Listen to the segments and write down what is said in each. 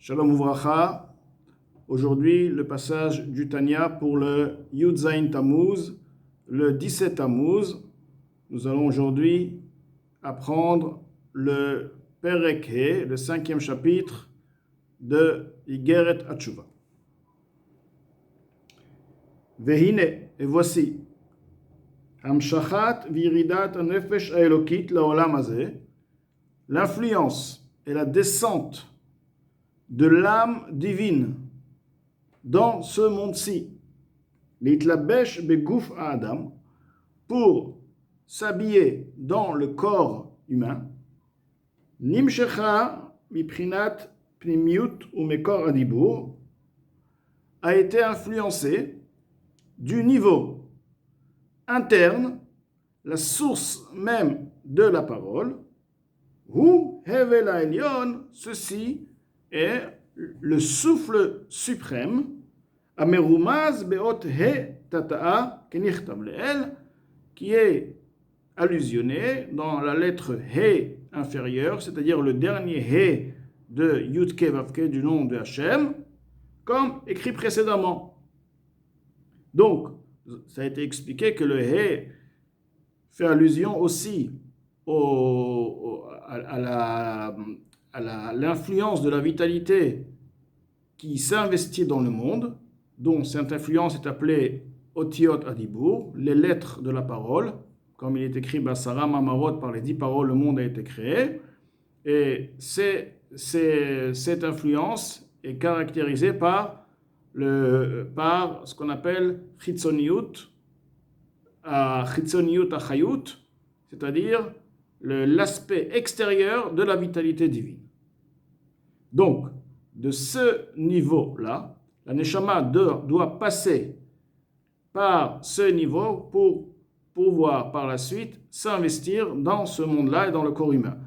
Shalom Uvracha. Aujourd'hui, le passage du Tanya pour le Yud Zayin Tammuz, le 17 Tammuz. Nous allons aujourd'hui apprendre le Perek He, le 5e chapitre de Igeret Hatshuva. Vehine, et voici, Hamshachat viridat nefesh haelokit laolam hazeh, l'influence et la descente de l'âme divine dans ce monde-ci, l'itlabesh beguf adam, pour s'habiller dans le corps humain, nimshecha miprinat pnimiut ou mekor adibur, a été influencé du niveau interne, la source même de la parole, ou hevel ha'elyon, ceci est le souffle suprême, amerumaz beot he tata'a kenichtav le'el, qui est allusionné dans la lettre he inférieure, c'est-à-dire le dernier he de Yudke Vavke du nom de Hachem, comme écrit précédemment. Donc, ça a été expliqué que le he fait allusion aussi à l'influence de la vitalité qui s'investit dans le monde, dont cette influence est appelée Otiot Adibur, les lettres de la parole, comme il est écrit Basara Mamarot, par les 10 paroles, le monde a été créé. Et cette influence est caractérisée par ce qu'on appelle Chitzoniut Achayut, c'est-à-dire l'aspect extérieur de la vitalité divine. Donc, de ce niveau-là, la Neshama doit passer par ce niveau pour pouvoir par la suite s'investir dans ce monde-là et dans le corps humain.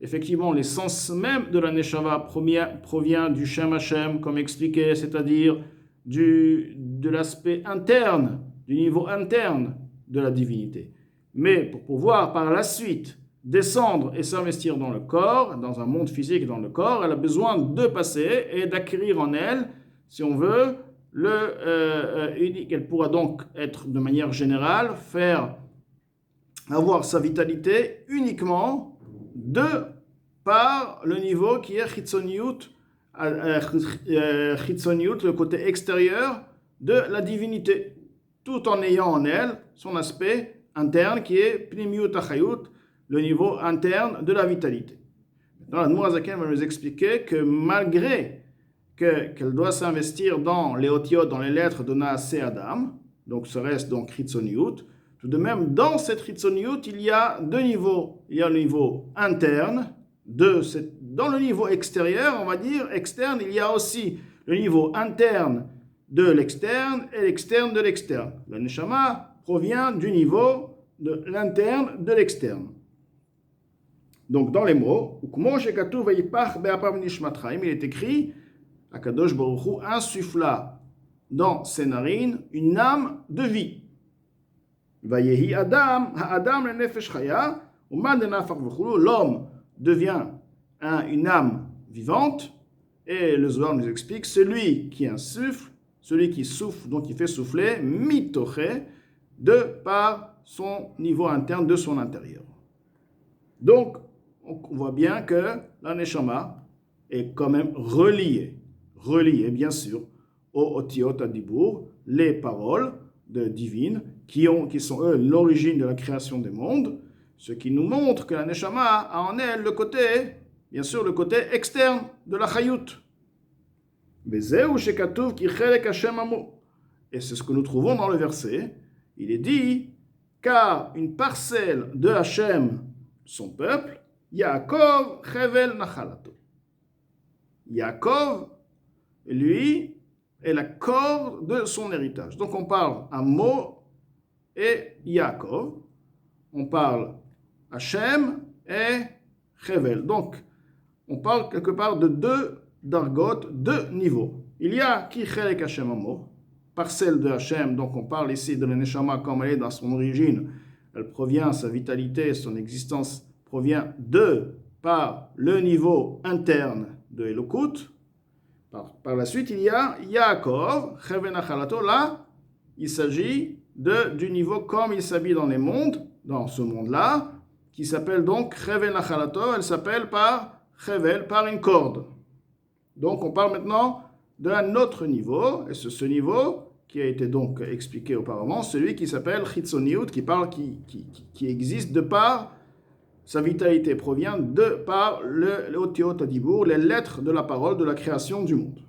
Effectivement, l'essence même de la Neshama provient du Shem Hashem, comme expliqué, c'est-à-dire de l'aspect interne, du niveau interne de la divinité. Mais pour pouvoir par la suite descendre et s'investir dans le corps, dans un monde physique dans le corps, elle a besoin de passer et d'acquérir en elle, si on veut, elle pourra donc être de manière générale, avoir sa vitalité uniquement par le niveau qui est Chitzoniut, le côté extérieur de la divinité, tout en ayant en elle son aspect interne qui est Pnimiut Achayut, le niveau interne de la vitalité. Maintenant, l'Admour HaZaken va nous expliquer que malgré qu'elle doit s'investir dans les otiot, dans les lettres de Naaseh Adam, donc ce reste donc Chitzoniut, tout de même dans cette Chitzoniut, il y a deux niveaux. Il y a le niveau interne, dans le niveau extérieur, on va dire, externe, il y a aussi le niveau interne de l'externe et l'externe de l'externe. La Neshama provient du niveau de l'interne de l'externe. Donc, dans les mots, il est écrit, Akadosh Baruch Hu insuffla dans ses narines une âme de vie. L'homme devient une âme vivante, et le Zohar nous explique, celui qui insuffle, celui qui souffle, donc qui fait souffler, mitoché, par son niveau interne, de son intérieur. Donc, on voit bien que la Neshama est quand même reliée bien sûr au Otiot Adibur, les paroles divines qui sont eux l'origine de la création des mondes, ce qui nous montre que la Neshama a en elle le côté externe de la Chayut. Et c'est ce que nous trouvons dans le verset. Il est dit, car une parcelle de Hachem, son peuple, Yaakov Chevel Nachalato. Yaakov, lui, est la corde de son héritage. Donc on parle Amo et Yaakov. On parle Hachem et Chevel. Donc on parle quelque part de deux dargot, deux niveaux. Il y a qui Chelek Hachem Amo, parcelle de Hachem. Donc on parle ici de la Neshama comme elle est dans son origine. Elle provient, sa vitalité, son existence provient par le niveau interne de Elokut, Par la suite, il y a Yaakov, Cheven Achalato. Là, il s'agit du niveau comme il s'habille dans les mondes, dans ce monde-là, qui s'appelle donc Cheven Achalato. Elle s'appelle par Chevel, par une corde. Donc, on parle maintenant d'un autre niveau, et ce niveau qui a été donc expliqué auparavant, celui qui s'appelle Chitzoniut, qui existe de par sa vitalité, provient de par le Otiot Adibur, les lettres de la parole de la création du monde.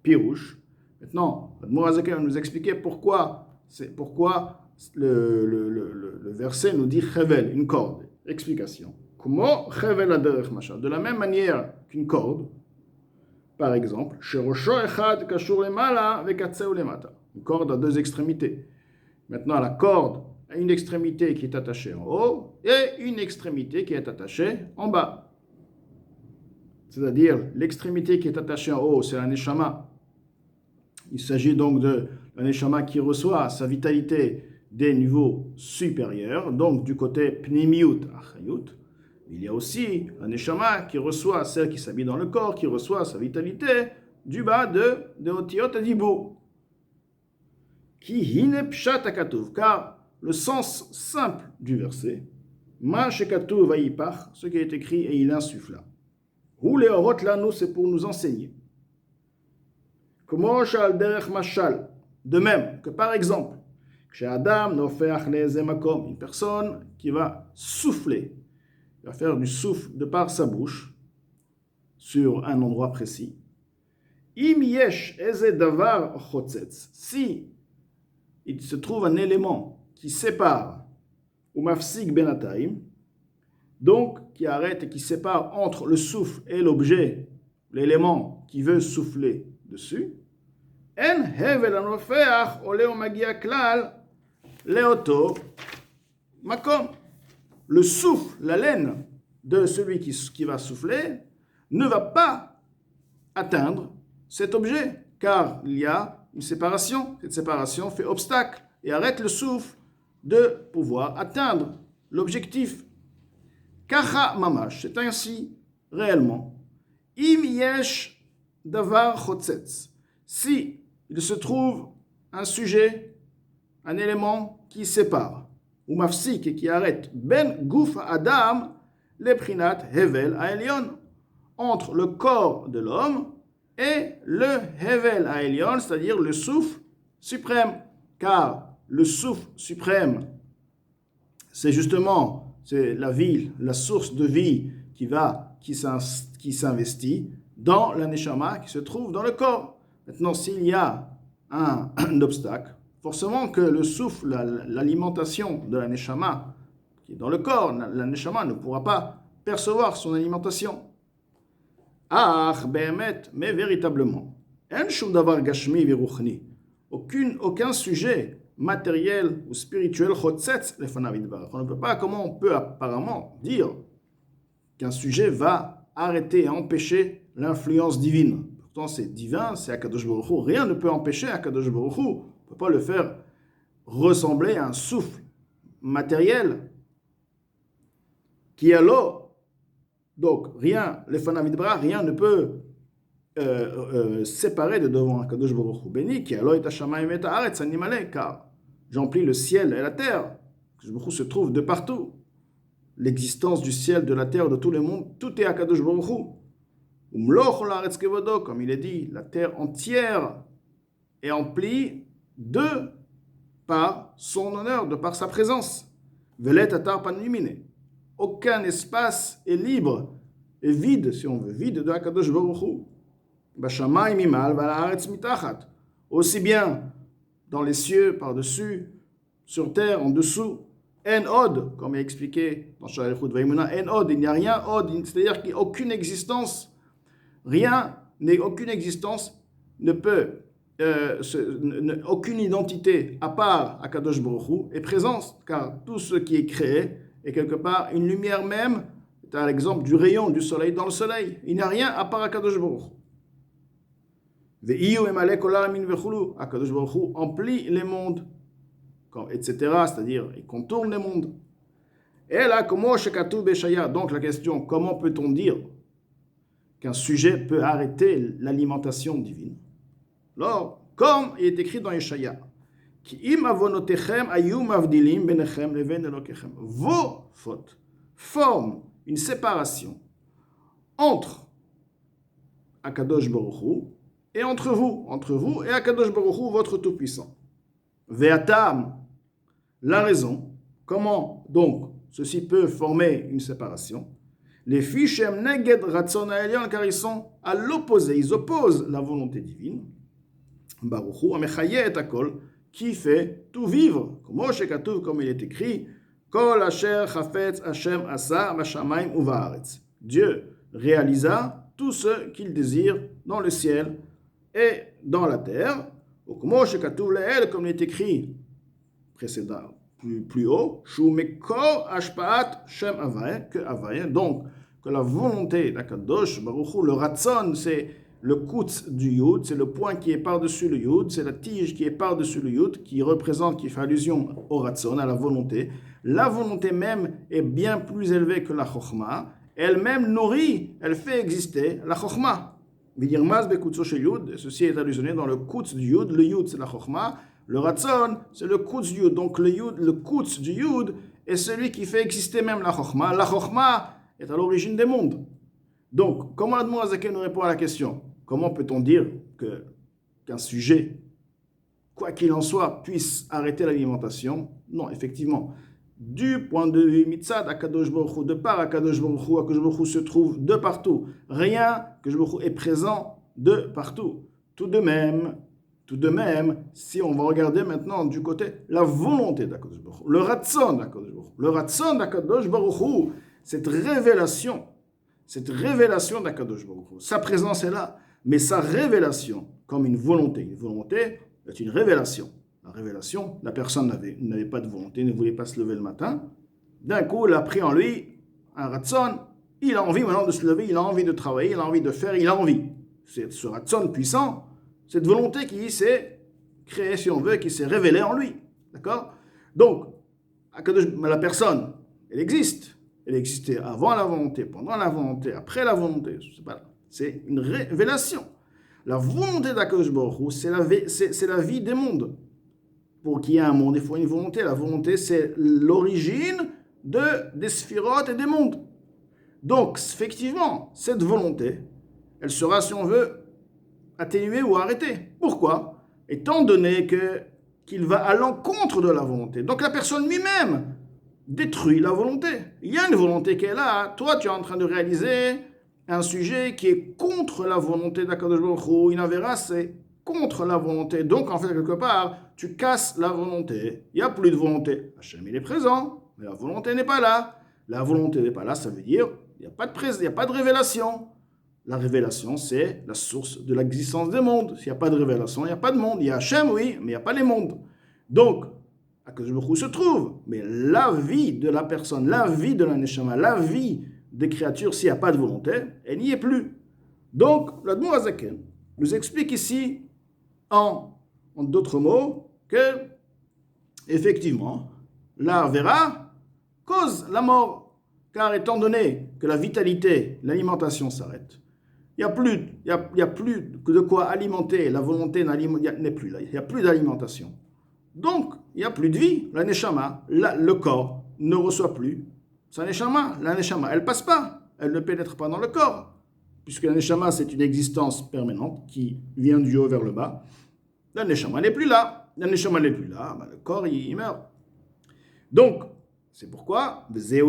Pirouche. Maintenant, Admorazaka va nous expliquer pourquoi le verset nous dit Chevel, une corde. Explication. Comment Chevel Aderech Mashal? De la même manière qu'une corde, par exemple, une corde à deux extrémités. Maintenant, la corde a une extrémité qui est attachée en haut et une extrémité qui est attachée en bas. C'est-à-dire, l'extrémité qui est attachée en haut, c'est la neshama. Il s'agit donc de la neshama qui reçoit sa vitalité des niveaux supérieurs, donc du côté pnimiut, achayut. Il y a aussi un neshama qui reçoit, celle qui s'habille dans le corps, qui reçoit sa vitalité du bas de Otiot Adibur. Qui hine pshat akatuv, car le sens simple du verset, ma shekatuv vayipach, ce qui est écrit et il insuffla. Ou les orot lanu, c'est pour nous enseigner. Comment shal derech mashal, de même que par exemple, chez Adam nofeach lezemakom, une personne qui va souffler. Il va faire du souffle de par sa bouche sur un endroit précis. Im yesh eze davar chotzetz. Si il se trouve un élément qui sépare ou mafsik benataim, donc qui arrête et qui sépare entre le souffle et l'objet, l'élément qui veut souffler dessus, en hevel anofeach ole magia klal leoto makom. Le souffle, la laine de celui qui va souffler ne va pas atteindre cet objet, car il y a une séparation. Cette séparation fait obstacle et arrête le souffle de pouvoir atteindre l'objectif. Kacha mamash, c'est ainsi réellement. Im yesh davar chotzetz. Si il se trouve un sujet, un élément qui sépare, ou mafsik et qui arrête ben gouf adam le prinat hevel aelion, entre le corps de l'homme et le hevel aelion, c'est-à-dire le souffle suprême, car le souffle suprême, c'est justement la vie, la source de vie qui s'investit dans la neshama qui se trouve dans le corps. Maintenant, s'il y a un obstacle, forcément que le souffle, l'alimentation de la neshama qui est dans le corps, la neshama ne pourra pas percevoir son alimentation. Ah, mais véritablement, aucun sujet matériel ou spirituel, on ne peut pas, comment on peut apparemment dire qu'un sujet va arrêter et empêcher l'influence divine. Pourtant c'est divin, c'est Akadosh Baruch Hu. Rien ne peut empêcher Akadosh Baruch Hu. On ne peut pas le faire ressembler à un souffle matériel qui est l'eau. Donc rien, rien ne peut séparer de devant Akadosh Baruch Hu. Béni, qui est Hashamayim et Haaretz animalé, car j'emplis le ciel et la terre. Akadosh Baruch Hu se trouve de partout. L'existence du ciel, de la terre, de tout le monde, tout est Akadosh Baruch Hu. Comme il est dit, la terre entière est emplie de par son honneur, de par sa présence. Aucun espace est libre et vide, si on veut, vide de Akadosh Baruch Hu. Aussi bien dans les cieux, par-dessus, sur terre, en dessous. En od, comme est expliqué dans Shalichut Vaimuna, en od, il n'y a rien od, c'est-à-dire qu'il n'y a aucune existence. Aucune existence ne peut, aucune identité à part Akadosh Baruch Hu est présente, car tout ce qui est créé est quelque part une lumière même, c'est à l'exemple du rayon du soleil dans le soleil. Il n'y a rien à part Akadosh Baruch Hu. Akadosh Baruch Hu emplit les mondes, etc., c'est-à-dire il contourne les mondes. Et là, donc la question, comment peut-on dire qu'un sujet peut arrêter l'alimentation divine. Alors, comme il est écrit dans Yeshaya, vos fautes forment une séparation entre Akadosh Baruch Hu et entre vous et Akadosh Baruch Hu, votre Tout-Puissant. Ve'atam, la raison, comment donc ceci peut former une séparation. Les fichem neged ratzon ha'elyon, car ils sont à l'opposé, ils opposent la volonté divine. Baruch Hu amechaye et akol, qui fait tout vivre, comme il est écrit, Kol asher chafetz Hashem asa b'shamayim u'va'aretz. Dieu réalisa tout ce qu'il désire dans le ciel et dans la terre. Comme il est écrit précédent, plus haut, Shu mekor ashpaat Shem Havaya, que Havaya, donc que la volonté d'Akadosh Baruch Hu, le Ratzon, c'est le koutz du Yud, c'est le point qui est par-dessus le Yud, c'est la tige qui est par-dessus le Yud, qui fait allusion au Ratzon, à la volonté. La volonté même est bien plus élevée que la Chokhmah. Elle-même nourrit, elle fait exister la Chokhmah. Ceci est allusionné dans le koutz du Yud. Le Yud, c'est la Chokhmah. Le Ratzon, c'est le koutz du Yud. Donc le koutz du Yud est celui qui fait exister même la Chokhmah. La Chokhmah est à l'origine des mondes. Donc, comment Admor Azaken nous répond à la question? Comment peut-on dire qu'un sujet, quoi qu'il en soit, puisse arrêter l'alimentation? Non, effectivement. Du point de vue mitzad, Akadosh Baruch Hu, de par Akadosh Baruch Hu se trouve de partout. Rien, Akadosh Baruch Hu est présent de partout. Tout de même, si on va regarder maintenant du côté la volonté d'Akadosh Baruch Hu, le ratzon d'Akadosh Baruch Hu, le ratzon d'Akadosh Baruch Hu, cette révélation d'Akadosh Baruch Hu, sa présence est là, mais sa révélation comme une volonté est une révélation. La révélation, la personne n'avait pas de volonté, ne voulait pas se lever le matin. D'un coup, il a pris en lui un ratzon. Il a envie maintenant de se lever, il a envie de travailler, il a envie de faire, il a envie. C'est ce ratzon puissant, cette volonté qui s'est créée, si on veut, qui s'est révélée en lui. D'accord? Donc, la personne, elle existe. Elle existait avant la volonté, pendant la volonté, après la volonté. C'est une révélation. La volonté d'Akadosh Baruch Hu, c'est la vie des mondes. Pour qu'il y ait un monde, il faut une volonté. La volonté, c'est l'origine des sphirotes et des mondes. Donc, effectivement, cette volonté, elle sera, si on veut, atténuée ou arrêtée. Pourquoi? Étant donné qu'il va à l'encontre de la volonté. Donc, la personne lui-même détruit la volonté. Il y a une volonté qui est là. Toi, tu es en train de réaliser un sujet qui est contre la volonté d'Akadosh Baruch Hu. Une avéra, c'est contre la volonté. Donc, en fait, quelque part, tu casses la volonté. Il n'y a plus de volonté. Hachem, il est présent, mais la volonté n'est pas là. La volonté n'est pas là, ça veut dire il n'y a pas de révélation. La révélation, c'est la source de l'existence des mondes. S'il n'y a pas de révélation, il n'y a pas de monde. Il y a Hachem, oui, mais il n'y a pas les mondes. Donc, Akadosh Baruch Hu se trouve, mais la vie de la personne, la vie de la Neshama, la vie des créatures, s'il n'y a pas de volonté, elle n'y est plus. Donc, l'Admor Azaken nous explique ici, en d'autres mots, que, effectivement, la vera cause la mort. Car étant donné que la vitalité, l'alimentation s'arrête, il n'y a plus de quoi alimenter, la volonté n'est plus là, il n'y a plus d'alimentation. Donc, il n'y a plus de vie. La neshama, le corps, ne reçoit plus sa neshama. La neshama, elle ne passe pas, elle ne pénètre pas dans le corps. Puisque la neshama, c'est une existence permanente qui vient du haut vers le bas. La neshama n'est plus là. La neshama n'est plus là, le corps, il meurt. Donc, c'est pourquoi, c'est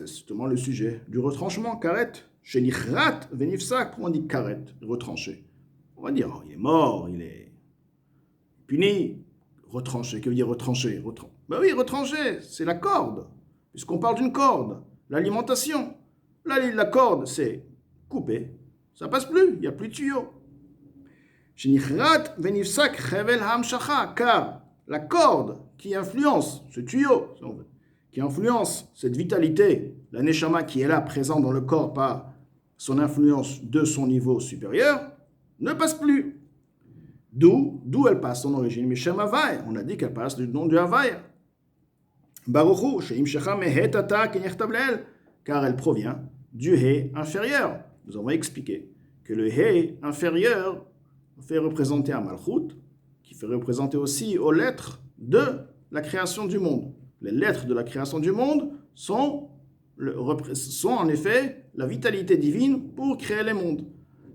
justement le sujet du retranchement, karet. Chez l'Ichrat, venifsak, pourquoi on dit karet, retranché? On va dire, il est mort, il est puni. Retranché, que veut dire retranché? Ben oui, retranché, c'est la corde, puisqu'on parle d'une corde, l'alimentation. La corde, c'est coupé, ça passe plus, il n'y a plus de tuyau. Car la corde qui influence ce tuyau, qui influence cette vitalité, la neshama qui est là, présente dans le corps par son influence de son niveau supérieur, ne passe plus. D'où elle passe son origine. Mais Shem Havaya, on a dit qu'elle passe du nom du Havaya. Baruchu, Sheim Shecha Mehet Ata Kenyechtav Leel, car elle provient du He inférieur. nous avons expliqué que le He inférieur fait représenter un Malchut, qui fait représenter aussi aux lettres de la création du monde. Les lettres de la création du monde sont en effet la vitalité divine pour créer les mondes.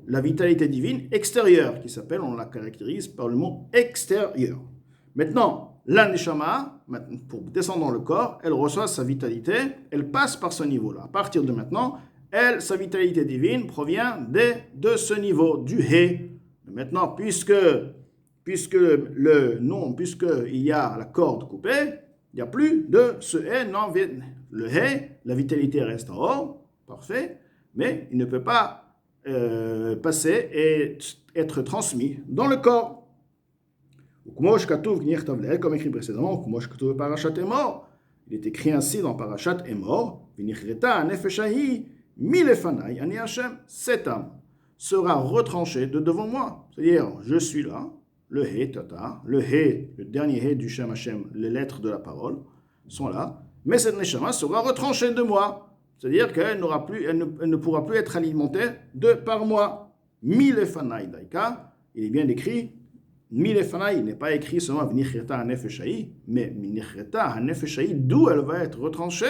La vitalité divine extérieure, qui s'appelle, on la caractérise par le mot extérieur. Maintenant, la Neshama, pour descendre dans le corps, elle reçoit sa vitalité, elle passe par ce niveau-là. À partir de maintenant, sa vitalité divine provient de ce niveau, du He. Maintenant, puisqu'il y a la corde coupée, il n'y a plus de ce He. Non, le He, la vitalité reste en haut, parfait, mais il ne peut pas passer et être transmis dans le corps. Comme écrit précédemment, il est écrit ainsi dans Parashat Emor, cette âme sera retranchée de devant moi. C'est-à-dire, je suis là, le He, Tata, le dernier He du Shem Hashem, les lettres de la parole sont là, mais cette Neshama sera retranchée de moi. C'est-à-dire qu'elle ne pourra plus être alimentée par moi. Milefanai daika, il est bien écrit, Milefanai, il n'est pas écrit seulement V'nichreta hanefeshai, mais V'nichreta hanefeshai, d'où elle va être retranchée?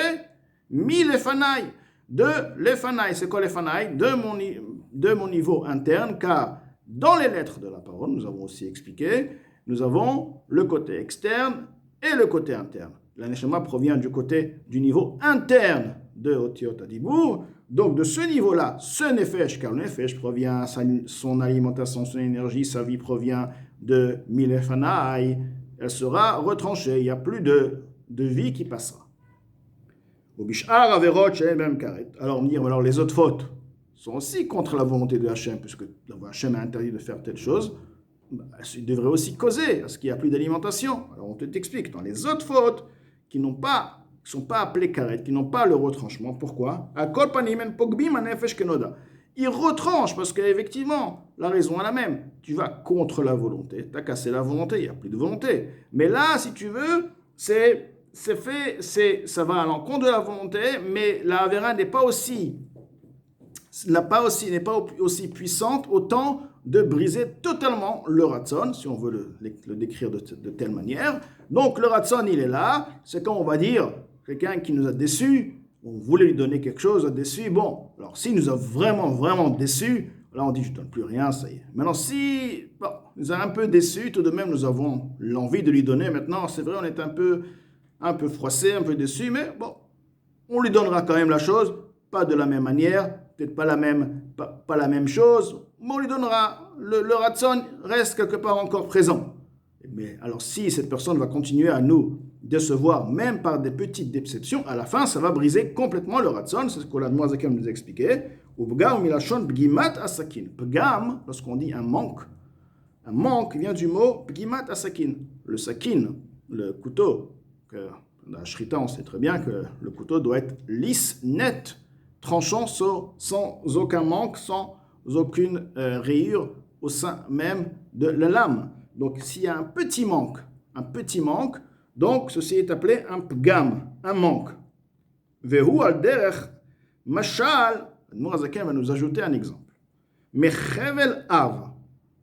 Milefanai, de l'Efanai. C'est quoi l'Efanai? De mon niveau interne, car dans les lettres de la parole, nous avons aussi expliqué, nous avons le côté externe et le côté interne. La Neshama provient du niveau interne de Otiot Adibur. Donc de ce niveau-là, ce Nefesh, car le Nefesh provient, son alimentation, son énergie, sa vie provient de Milefanai, elle sera retranchée, il n'y a plus de vie qui passera. Alors on me dit, alors les autres fautes sont aussi contre la volonté de Hachem, puisque Hachem a interdit de faire telle chose, il devrait aussi causer, parce qu'il n'y a plus d'alimentation. Alors on t'explique, dans les autres fautes qui ne sont pas appelées karet, qui n'ont pas le retranchement, pourquoi? Ils retranchent parce qu'effectivement, la raison est la même. Tu vas contre la volonté, tu as cassé la volonté, il n'y a plus de volonté. Mais là, si tu veux, ça va à l'encontre de la volonté, mais la Avera n'est pas aussi puissante autant de briser totalement le Ratson, si on veut le décrire de telle manière. Donc le Ratson, il est là, c'est quand on va dire, quelqu'un qui nous a déçus, on voulait lui donner quelque chose, a déçu, bon, alors s'il nous a vraiment, vraiment déçus, là on dit je ne donne plus rien, ça y est. Maintenant si, il nous a un peu déçus, tout de même nous avons l'envie de lui donner, maintenant c'est vrai on est un peu froissé, un peu déçu, mais bon, on lui donnera quand même la chose, pas de la même manière, peut-être pas la même chose, mais on lui donnera, le Ratson reste quelque part encore présent. Mais alors si cette personne va continuer à nous décevoir, même par des petites déceptions, à la fin, ça va briser complètement le Ratson. C'est ce que la Noazakem nous a expliqué. Ou Pgam milachon Pgimat Asakin. Pgam, lorsqu'on dit un manque vient du mot Pgimat Asakin. Le sakin, le couteau, que dans la Shrita, on sait très bien que le couteau doit être lisse, net, tranchant sans aucun manque, sans aucune rayure au sein même de la lame. Donc, s'il y a un petit manque, donc ceci est appelé un pgam, un manque. Vehu al derech mashal, Nourazaken va nous ajouter un exemple. Mechevel av,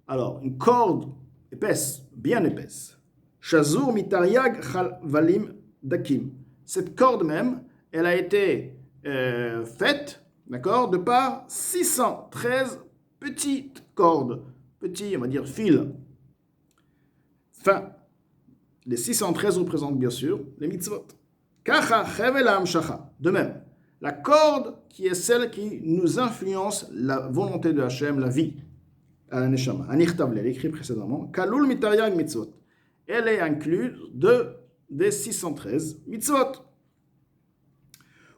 alors une corde épaisse, bien épaisse. Shazur mitariag valim dakim. Cette corde même, elle a été faite, d'accord, de par 613 petites cordes, petits, on va dire, fils. Enfin, les 613 représentent bien sûr les mitzvot. Kacha chevel ha'amshacha. De même, la corde qui est celle qui nous influence la volonté de Hachem, la vie, à la neshama. Anichtav l'est écrit précédemment. Kalul mitariag mitzvot. Elle est incluse des 613 mitzvot.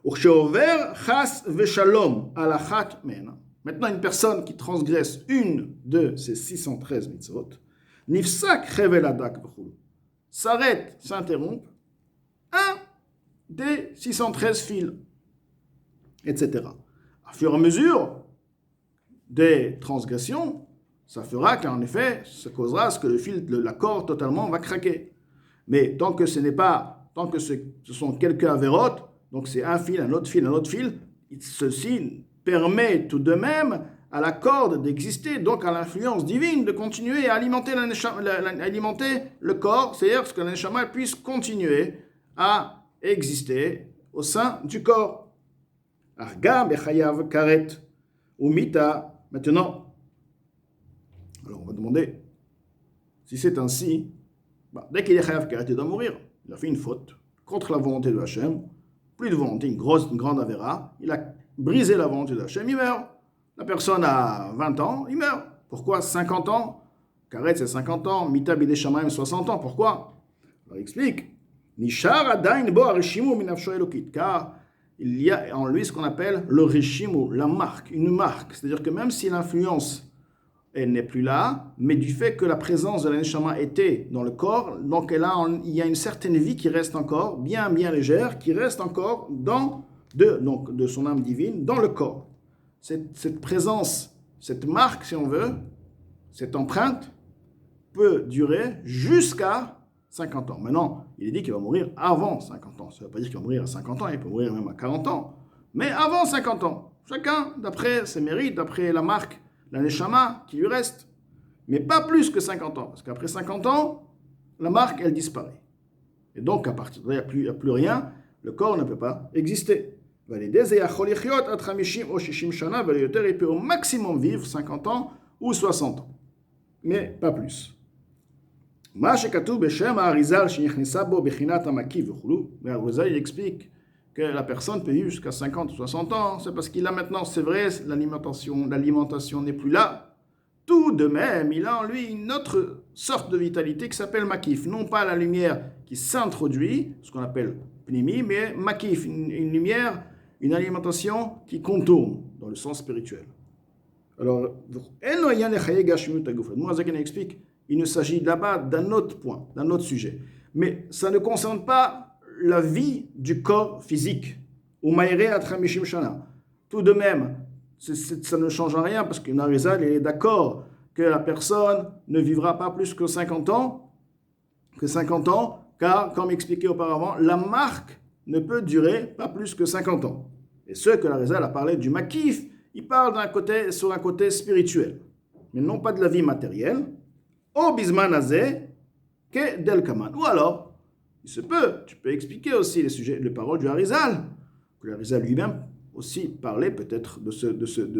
Ursheover chas veshalom alachat men. Maintenant, une personne qui transgresse une de ces 613 mitzvot, nifsak chevel hadak v'chulu, s'arrête, s'interrompt, un des 613 fils, etc. À fur et à mesure des transgressions, ça fera qu'en effet, ça causera ce que le fil de la corde totalement va craquer. Mais tant que ce sont quelques avérotes, donc c'est un fil, un autre fil, ceci permet tout de même à la corde d'exister, donc à l'influence divine, de continuer à alimenter, alimenter le corps, c'est-à-dire que la neshama puisse continuer à exister au sein du corps. Arga bechayav karet ou mita. Maintenant, alors on va demander si c'est ainsi, dès qu'il est chayav karet, il doit mourir. Il a fait une faute contre la volonté de Hachem, plus de volonté, une grande avéra, il a brisé la volonté de Hachem, il meurt. La personne a 20 ans, il meurt. Pourquoi 50 ans? Karet c'est 50 ans, mita bidei shamayim 60 ans, pourquoi? Alors il explique, Nishar adain bo harishimu min nafsho elokit, car il y a en lui ce qu'on appelle le rishimu, la marque, une marque. C'est-à-dire que même si l'influence elle n'est plus là, mais du fait que la présence de la neshama était dans le corps, donc il y a une certaine vie qui reste encore, bien légère, qui reste encore de son âme divine dans le corps. Cette présence, cette marque, si on veut, cette empreinte, peut durer jusqu'à 50 ans. Maintenant, il est dit qu'il va mourir avant 50 ans. Ça ne veut pas dire qu'il va mourir à 50 ans, il peut mourir même à 40 ans. Mais avant 50 ans. Chacun, d'après ses mérites, d'après la marque, la neshama qui lui reste. Mais pas plus que 50 ans. Parce qu'après 50 ans, la marque, elle disparaît. Et donc, à partir de là, il n'y a plus rien. Le corps ne peut pas exister. Il peut au maximum vivre 50 ans ou 60 ans. Mais pas plus. Mais Arizal, il explique que la personne peut vivre jusqu'à 50 ou 60 ans. C'est parce qu'il a maintenant, c'est vrai, l'alimentation n'est plus là. Tout de même, il a en lui une autre sorte de vitalité qui s'appelle makif. Non pas la lumière qui s'introduit, ce qu'on appelle pnimi, mais makif, une lumière, une alimentation qui contourne dans le sens spirituel. Alors, Mourazaken explique, il ne s'agit là-bas d'un autre point, d'un autre sujet. Mais ça ne concerne pas la vie du corps physique. Tout de même, ça ne change rien parce qu'une Arizal est d'accord que la personne ne vivra pas plus que 50 ans, car, comme expliqué auparavant, la marque ne peut durer pas plus que 50 ans. Et ce que l'Arizal a parlé du makif, il parle sur un côté spirituel, mais non pas de la vie matérielle. Ou bisman azé que del kaman. Ou alors, tu peux expliquer aussi les paroles du Arizal, que l'Arizal lui-même aussi parlait peut-être de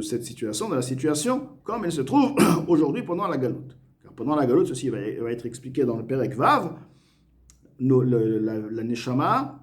cette situation, de la situation comme elle se trouve aujourd'hui pendant la galoute. Car pendant la galoute, ceci va être expliqué dans le Perek Vav, la neshama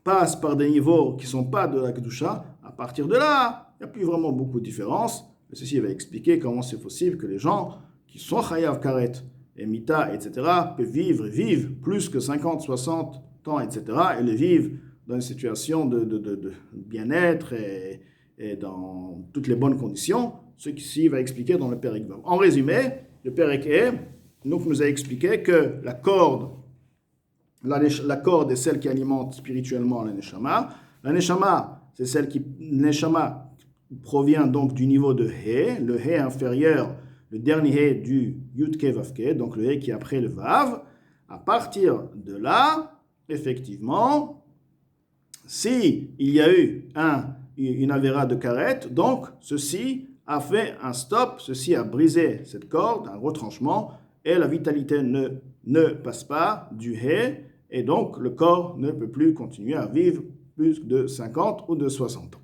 passe par des niveaux qui ne sont pas de la Kedusha. À partir de là, il n'y a plus vraiment beaucoup de différence. Mais ceci va expliquer comment c'est possible que les gens qui sont chayav karet et mita, etc., peuvent vivent plus que 50, 60 ans, etc., et le vivent dans une situation de bien-être et dans toutes les bonnes conditions, ce qui ici va expliquer dans le Perek Vav. En résumé, le Perek nous a expliqué que la corde est celle qui alimente spirituellement la neshama. La neshama, c'est celle qui provient donc du niveau de He, le He inférieur, le dernier He du Yud-Ke Vav-Ke, donc le He qui est après le Vav. À partir de là, effectivement, si il y a eu une avéra de karet, donc ceci a fait un stop, ceci a brisé cette corde, un retranchement, et la vitalité ne passe pas du He, et donc le corps ne peut plus continuer à vivre plus de 50 ou de 60 ans.